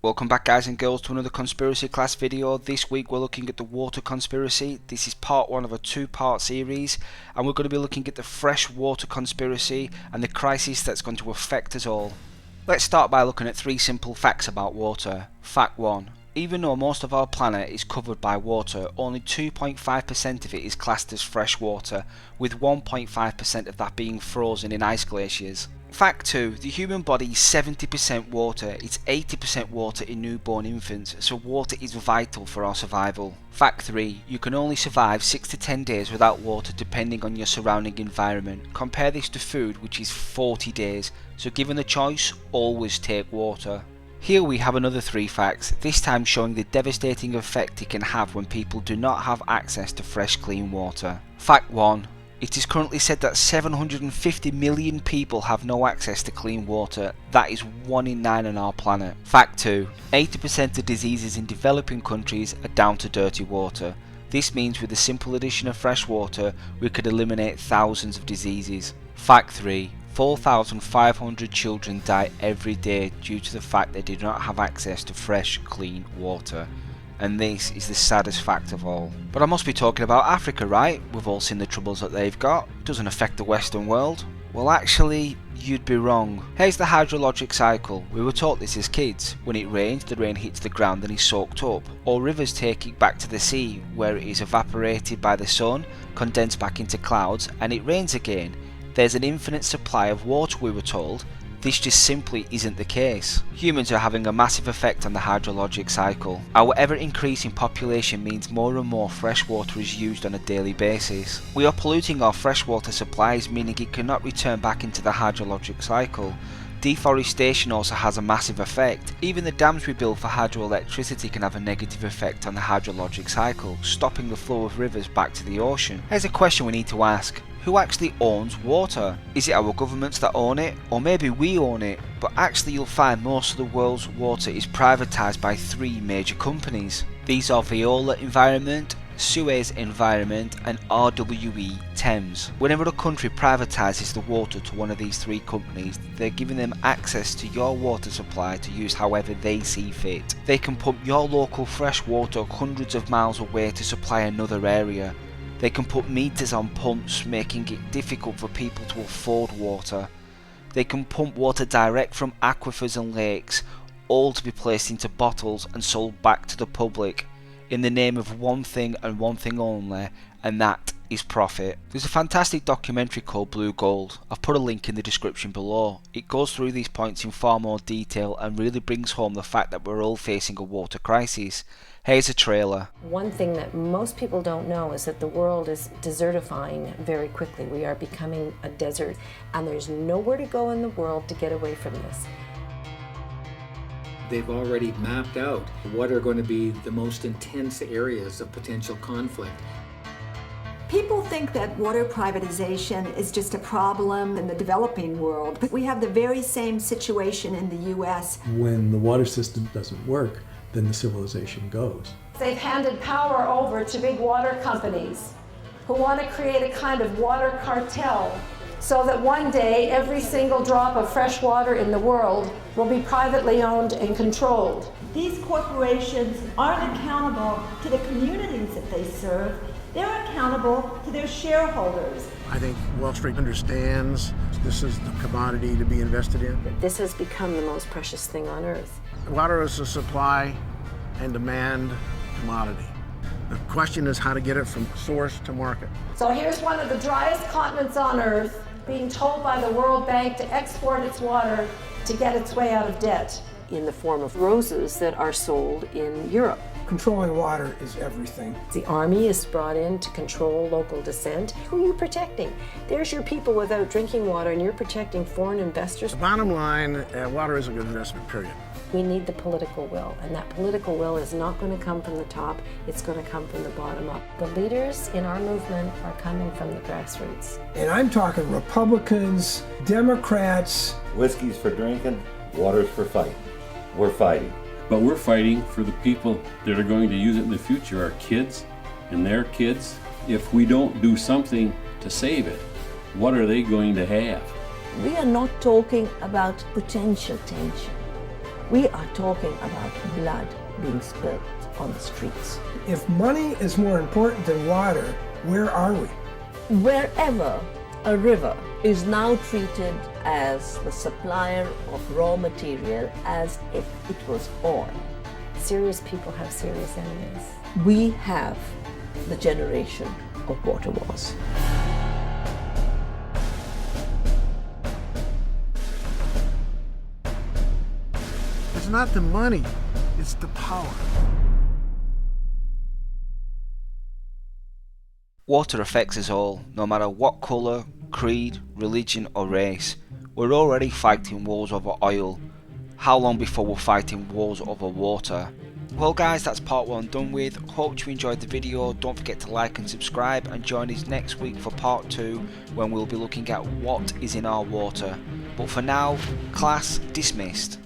Welcome back, guys and girls, to another conspiracy class video. This week we're looking at the water conspiracy. This is part one of a two-part series, and we're going to be looking at the fresh water conspiracy and the crisis that's going to affect us all. Let's start by looking at three simple facts about water. Fact 1. Even though most of our planet is covered by water, only 2.5% of it is classed as fresh water, with 1.5% of that being frozen in ice glaciers. Fact 2. The human body is 70% water. It's 80% water in newborn infants, so water is vital for our survival. Fact 3. You can only survive 6 to 10 days without water depending on your surrounding environment. Compare this to food, which is 40 days, so given the choice, always take water. Here we have another three facts, this time showing the devastating effect it can have when people do not have access to fresh clean water. Fact 1. It is currently said that 750 million people have no access to clean water. That is 1 in 9 on our planet. Fact 2. 80% of diseases in developing countries are down to dirty water. This means with the simple addition of fresh water, we could eliminate thousands of diseases. Fact 3. 4,500 children die every day due to the fact they do not have access to fresh, clean water. And this is the saddest fact of all. But I must be talking about Africa, right? We've all seen the troubles that they've got. Doesn't affect the Western world. Well, actually, you'd be wrong. Here's the hydrologic cycle. We were taught this as kids. When it rains, the rain hits the ground and is soaked up. Or rivers take it back to the sea, where it is evaporated by the sun, condensed back into clouds, and it rains again. There's an infinite supply of water, we were told. This just simply isn't the case. Humans are having a massive effect on the hydrologic cycle. Our ever-increasing population means more and more fresh water is used on a daily basis. We are polluting our freshwater supplies, meaning it cannot return back into the hydrologic cycle. Deforestation also has a massive effect. Even the dams we build for hydroelectricity can have a negative effect on the hydrologic cycle, stopping the flow of rivers back to the ocean. Here's a question we need to ask. Who actually owns water? Is it our governments that own it? Or maybe we own it? But actually you'll find most of the world's water is privatised by three major companies. These are Veolia Environment, Suez Environment and RWE Thames. Whenever a country privatises the water to one of these three companies, they're giving them access to your water supply to use however they see fit. They can pump your local fresh water hundreds of miles away to supply another area. They can put meters on pumps, making it difficult for people to afford water. They can pump water direct from aquifers and lakes, all to be placed into bottles and sold back to the public, in the name of one thing and one thing only, and that is profit. There's a fantastic documentary called Blue Gold. I've put a link in the description below. It goes through these points in far more detail and really brings home the fact that we're all facing a water crisis. Here's a trailer. One thing that most people don't know is that the world is desertifying very quickly. We are becoming a desert, and there's nowhere to go in the world to get away from this. They've already mapped out what are going to be the most intense areas of potential conflict. People think that water privatization is just a problem in the developing world, but we have the very same situation in the US. When the water system doesn't work, then the civilization goes. They've handed power over to big water companies who want to create a kind of water cartel so that one day every single drop of fresh water in the world will be privately owned and controlled. These corporations aren't accountable to the communities that they serve. They're accountable to their shareholders. I think Wall Street understands this is the commodity to be invested in. This has become the most precious thing on earth. Water is a supply and demand commodity. The question is how to get it from source to market. So here's one of the driest continents on earth being told by the World Bank to export its water to get its way out of debt. In the form of roses that are sold in Europe. Controlling water is everything. The army is brought in to control local descent. Who are you protecting? There's your people without drinking water, and you're protecting foreign investors. The bottom line, water is a good investment, period. We need the political will, and that political will is not going to come from the top, it's going to come from the bottom up. The leaders in our movement are coming from the grassroots. And I'm talking Republicans, Democrats. Whiskey's for drinking, water's for fighting. We're fighting. But we're fighting for the people that are going to use it in the future, our kids and their kids. If we don't do something to save it, what are they going to have? We are not talking about potential tension. We are talking about blood being spilled on the streets. If money is more important than water, where are we? Wherever a river is now treated as the supplier of raw material as if it was oil. Serious people have serious enemies. We have the generation of water wars. It's not the money, it's the power. Water affects us all, no matter what colour, creed, religion or race. We're already fighting wars over oil. How long before we're fighting wars over water? Well guys, that's part 1 done with. Hope you enjoyed the video. Don't forget to like and subscribe, and join us next week for part 2, when we'll be looking at what is in our water. But for now, class dismissed.